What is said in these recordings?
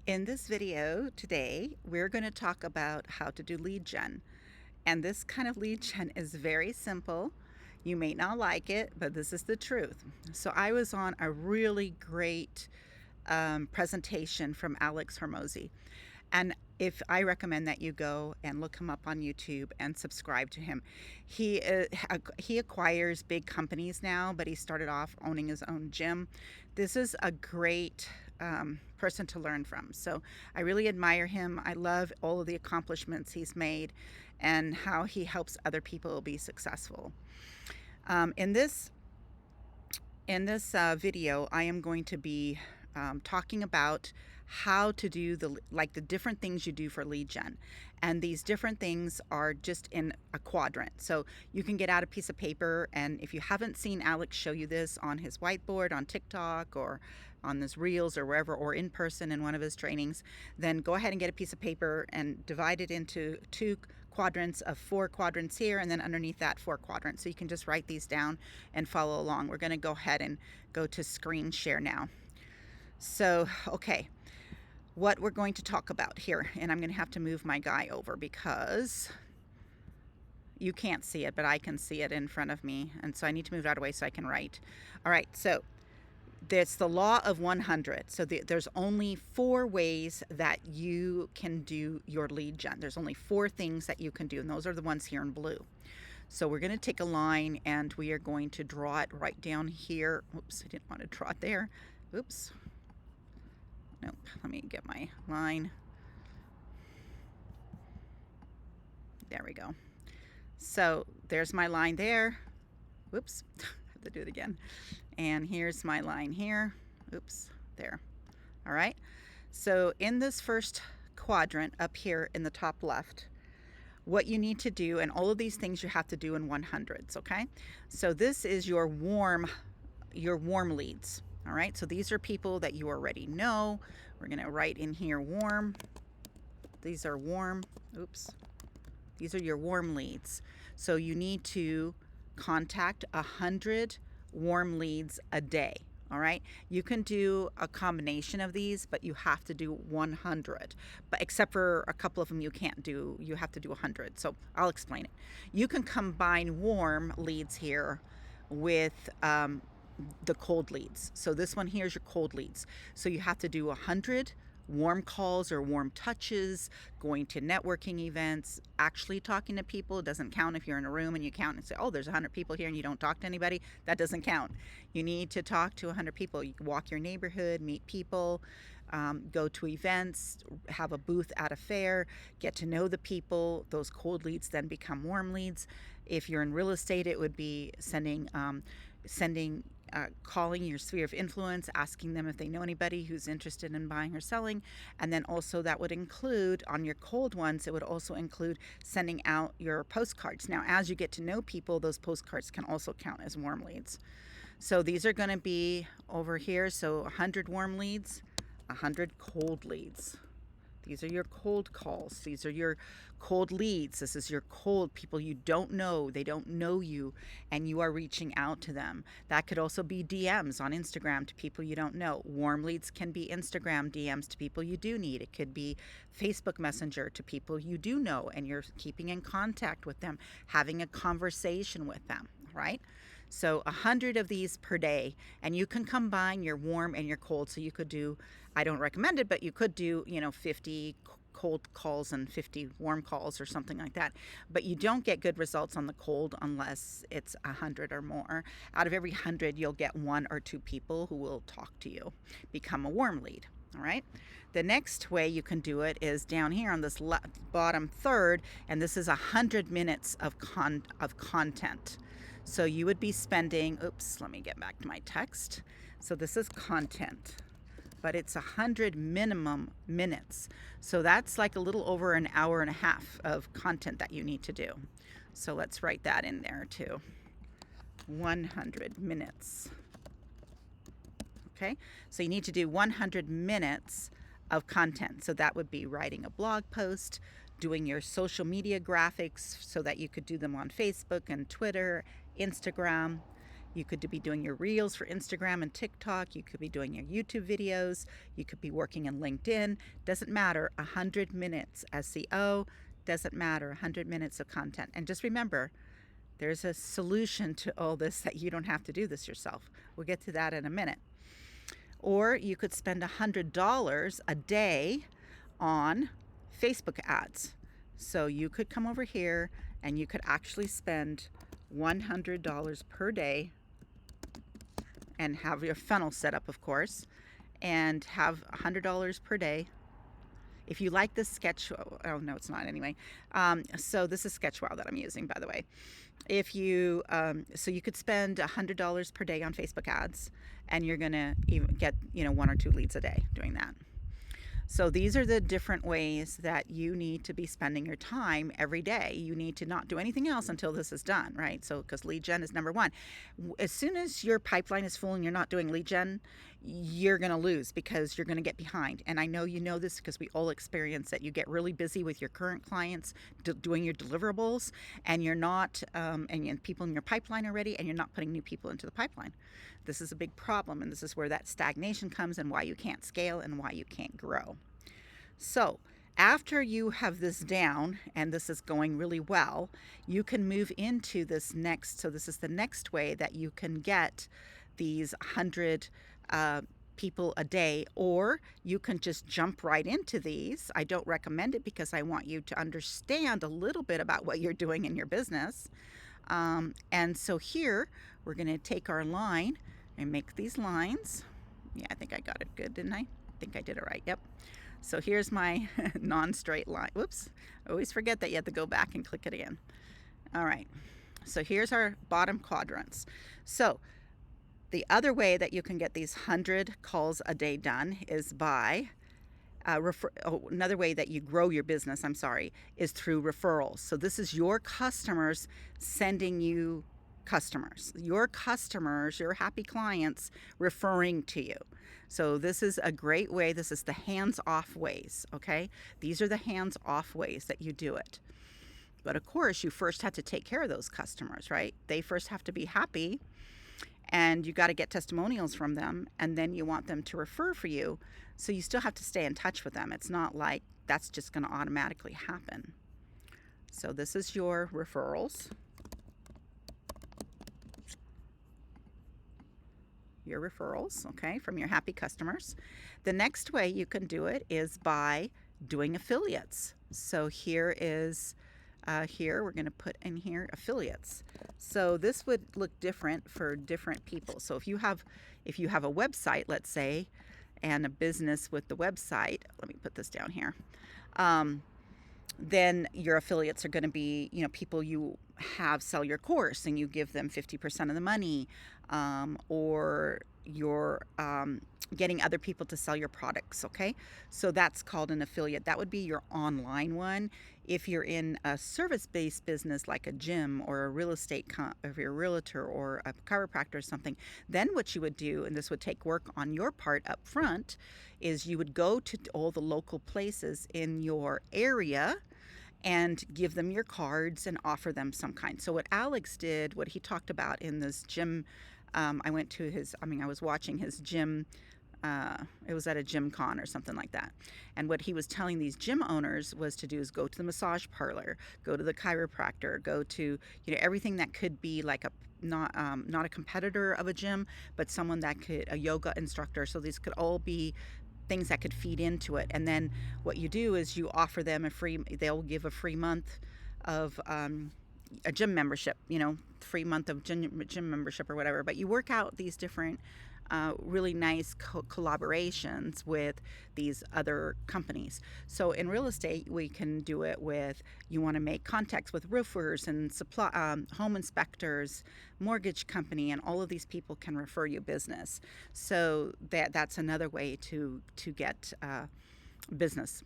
In this video today, we're going to talk about how to do lead gen. And this kind of lead gen is very simple. You may not like it, but this is the truth. So I was on a really great presentation from Alex Hormozy. And if I recommend that you go and look him up on YouTube and subscribe to him. He acquires big companies now, but he started off owning his own gym. This is a great person to learn from. So I really admire him. I love all of the accomplishments he's made and how he helps other people be successful. In this video, I am going to be talking about how to do the different things you do for lead gen. And these different things are just in a quadrant. So you can get out a piece of paper, and if you haven't seen Alex show you this on his whiteboard on TikTok or on his Reels or wherever, or in person in one of his trainings, then go ahead and get a piece of paper and divide it into two quadrants of 4 quadrants here, and then underneath that 4 quadrants. So you can just write these down and follow along. We're going to go ahead and go to screen share now. So, okay, what we're going to talk about here, and I'm going to have to move my guy over because you can't see it, but I can see it in front of me, and so I need to move it out of the way so I can write. All right, so there's the law of 100. So there's only 4 ways that you can do your lead gen. There's only 4 things that you can do, and those are the ones here in blue. So we're going to take a line, and we are going to draw it right down here. Oops, I didn't want to draw it there. Oops. Nope, let me get my line. There we go. So there's my line there. Whoops, I have to do it again. And here's my line here. Oops, there. All right. So in this first quadrant up here in the top left, what you need to do, and all of these things you have to do in 100s, okay? So this is your warm leads. All right, so these are people that you already know. We're going to write in here warm. These are warm. Oops. These are your warm leads. So you need to contact 100 warm leads a day. All right, you can do a combination of these, but you have to do 100. But except for a couple of them you can't do, you have to do 100. So I'll explain it. You can combine warm leads here with the cold leads. So this one here is your cold leads. So you have to do 100 warm calls or warm touches, going to networking events, actually talking to people. It doesn't count if you're in a room and you count and say, oh, there's 100 people here and you don't talk to anybody. That doesn't count. You need to talk to 100 people. You can walk your neighborhood, meet people, go to events, have a booth at a fair, get to know the people. Those cold leads then become warm leads. If you're in real estate, it would be calling your sphere of influence, asking them if they know anybody who's interested in buying or selling. And then also that would include, on your cold ones, it would also include sending out your postcards. Now, as you get to know people, those postcards can also count as warm leads. So these are going to be over here. So 100 warm leads, 100 cold leads. These are your cold calls. These are your cold leads. This is your cold people you don't know. They don't know you, and you are reaching out to them. That could also be DMs on Instagram to people you don't know. Warm leads can be Instagram DMs to people you do need. It could be Facebook Messenger to people you do know, and you're keeping in contact with them, having a conversation with them, right? So 100 of these per day, and you can combine your warm and your cold. So you could do, I don't recommend it, but you could do, 50 cold calls and 50 warm calls or something like that. But you don't get good results on the cold unless it's 100 or more. Out of every 100, you'll get 1 or 2 people who will talk to you, become a warm lead. All right. The next way you can do it is down here on this bottom third, and this is 100 minutes of content. So you would be spending, oops, let me get back to my text. So this is content, but it's 100 minimum minutes. So that's like a little over an hour and a half of content that you need to do. So let's write that in there too. 100 minutes. Okay, so you need to do 100 minutes of content. So that would be writing a blog post, doing your social media graphics so that you could do them on Facebook and Twitter, Instagram, You could be doing your reels for Instagram and TikTok. You could be doing your YouTube videos. You could be working in LinkedIn. Doesn't matter. 100 minutes SEO. Doesn't matter. 100 minutes of content. And just remember, there's a solution to all this that you don't have to do this yourself. We'll get to that in a minute. Or you could spend $100 a day on Facebook ads. So you could come over here and you could actually spend $100 per day and have your funnel set up, of course, and have $100 per day. If you like this sketch, oh no, it's not anyway. So this is SketchWow that I'm using, by the way. If you, so you could spend $100 per day on Facebook ads, and you're gonna even get 1 or 2 leads a day doing that. So these are the different ways that you need to be spending your time every day. You need to not do anything else until this is done, right? So because lead gen is number one. As soon as your pipeline is full and you're not doing lead gen, you're going to lose because you're going to get behind. And I know you know this because we all experience that. You get really busy with your current clients doing your deliverables, and you're not, and people in your pipeline are ready, and you're not putting new people into the pipeline. This is a big problem, and this is where that stagnation comes and why you can't scale and why you can't grow. So after you have this down and this is going really well, you can move into this next. So this is the next way that you can get these 100 people a day, or you can just jump right into these. I don't recommend it because I want you to understand a little bit about what you're doing in your business. And so here we're going to take our line and make these lines. Yeah, I think I got it good, didn't I? I think I did it right. Yep. So here's my non-straight line. Whoops. I always forget that you have to go back and click it again. All right. So here's our bottom quadrants. So the other way that you can get these 100 calls a day done is by another way that you grow your business, is through referrals. So this is your customers sending you customers, your happy clients referring to you. So this is a great way. This is the hands-off ways, okay? These are the hands-off ways that you do it. But of course, you first have to take care of those customers, right? They first have to be happy, and you got to get testimonials from them, and then you want them to refer for you. So you still have to stay in touch with them. It's not like that's just going to automatically happen. So this is your referrals. Your referrals, okay, from your happy customers. The next way you can do it is by doing affiliates. So here is here we're going to put in here affiliates. So this would look different for different people. So if you have a website, let's say, and a business with the website, let me put this down here, then your affiliates are going to be, people you have sell your course and you give them 50% of the money, or you're getting other people to sell your products, okay? So that's called an affiliate. That would be your online one. If you're in a service-based business like a gym or a real estate, if you're a realtor or a chiropractor or something, then what you would do, and this would take work on your part up front, is you would go to all the local places in your area and give them your cards and offer them some kind. So what Alex did, what he talked about in this gym, I was watching his gym, it was at a gym con or something like that. And what he was telling these gym owners was to do is go to the massage parlor, go to the chiropractor, go to, everything that could be like not a competitor of a gym, but someone that a yoga instructor. So these could all be things that could feed into it. And then what you do is you offer them they'll give a free month of a gym membership, free month of gym membership or whatever. But you work out these different really nice collaborations with these other companies. So in real estate, we can do it with, you want to make contacts with roofers and home inspectors, mortgage company, and all of these people can refer you business. So that's another way to get business.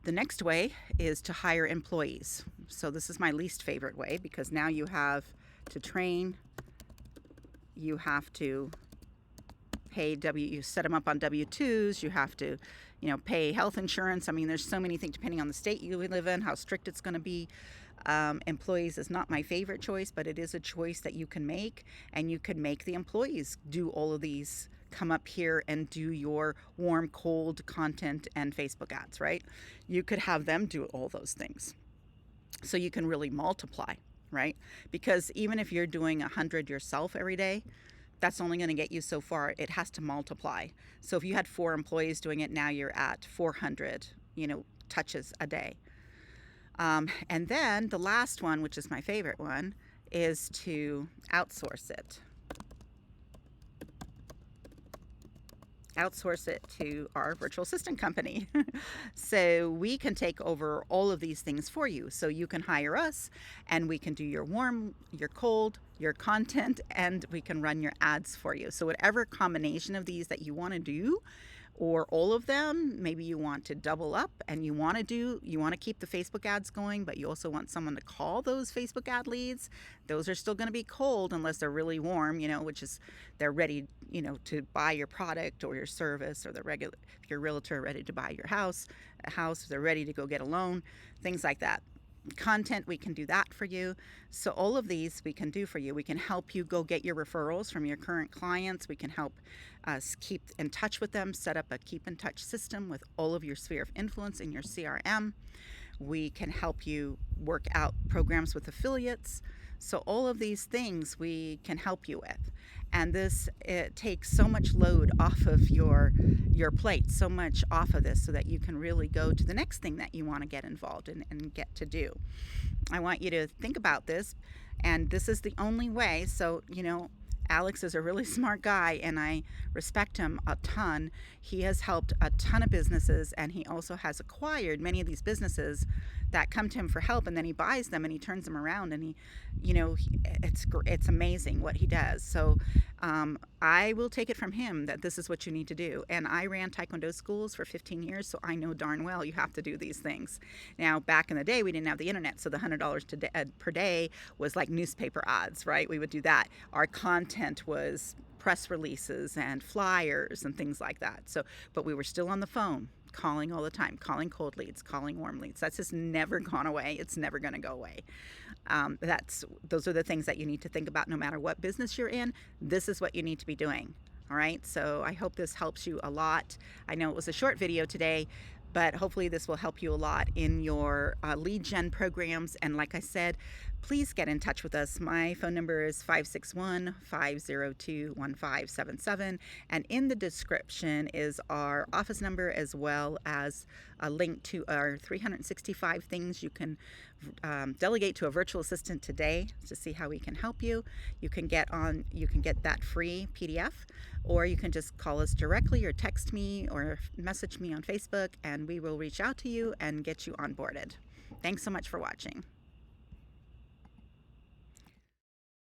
The next way is to hire employees. So this is my least favorite way, because now you have to train, you have to you set them up on W-2s, you have to, pay health insurance. I mean, there's so many things depending on the state you live in, how strict it's going to be. Employees is not my favorite choice, but it is a choice that you can make, and you could make the employees do all of these, come up here and do your warm, cold content and Facebook ads, right? You could have them do all those things. So you can really multiply, right? Because even if you're doing 100 yourself every day, that's only going to get you so far. It has to multiply. So if you had 4 employees doing it, now you're at 400, touches a day. And then the last one, which is my favorite one, is to outsource it. Outsource it to our virtual assistant company. So we can take over all of these things for you. So you can hire us, and we can do your warm, your cold, your content, and we can run your ads for you. So whatever combination of these that you want to do, or all of them, maybe you want to double up and you want to keep the Facebook ads going, but you also want someone to call those Facebook ad leads. Those are still going to be cold unless they're really warm, which is they're ready, to buy your product or your service, or if you're a realtor, ready to buy your house, they're ready to go get a loan, things like that. Content, we can do that for you. So all of these we can do for you. We can help you go get your referrals from your current clients. We can help us keep in touch with them, set up a keep in touch system with all of your sphere of influence in your CRM. We can help you work out programs with affiliates. So all of these things we can help you with. And it takes so much load off of your plate, so much off of this, so that you can really go to the next thing that you want to get involved in and get to do. I want you to think about this, and this is the only way. So, Alex is a really smart guy, and I respect him a ton. He has helped a ton of businesses, and he also has acquired many of these businesses that come to him for help, and then he buys them and he turns them around, and it's amazing what he does. So I will take it from him that this is what you need to do. And I ran Taekwondo schools for 15 years, so I know darn well you have to do these things. Now, back in the day, we didn't have the internet, so the $100 per day was like newspaper ads, right? We would do that. Our content was press releases and flyers and things like that. So, but we were still on the phone, calling all the time, calling cold leads, calling warm leads. That's just never gone away. It's never going to go away. Those are the things that you need to think about no matter what business you're in. This is what you need to be doing. All right. So I hope this helps you a lot. I know it was a short video today, but hopefully this will help you a lot in your lead gen programs. And like I said, please get in touch with us. My phone number is 561-502-1577. And in the description is our office number, as well as a link to our 365 things you can delegate to a virtual assistant today to see how we can help you. You can get that free PDF, or you can just call us directly or text me or message me on Facebook, and we will reach out to you and get you onboarded. Thanks so much for watching.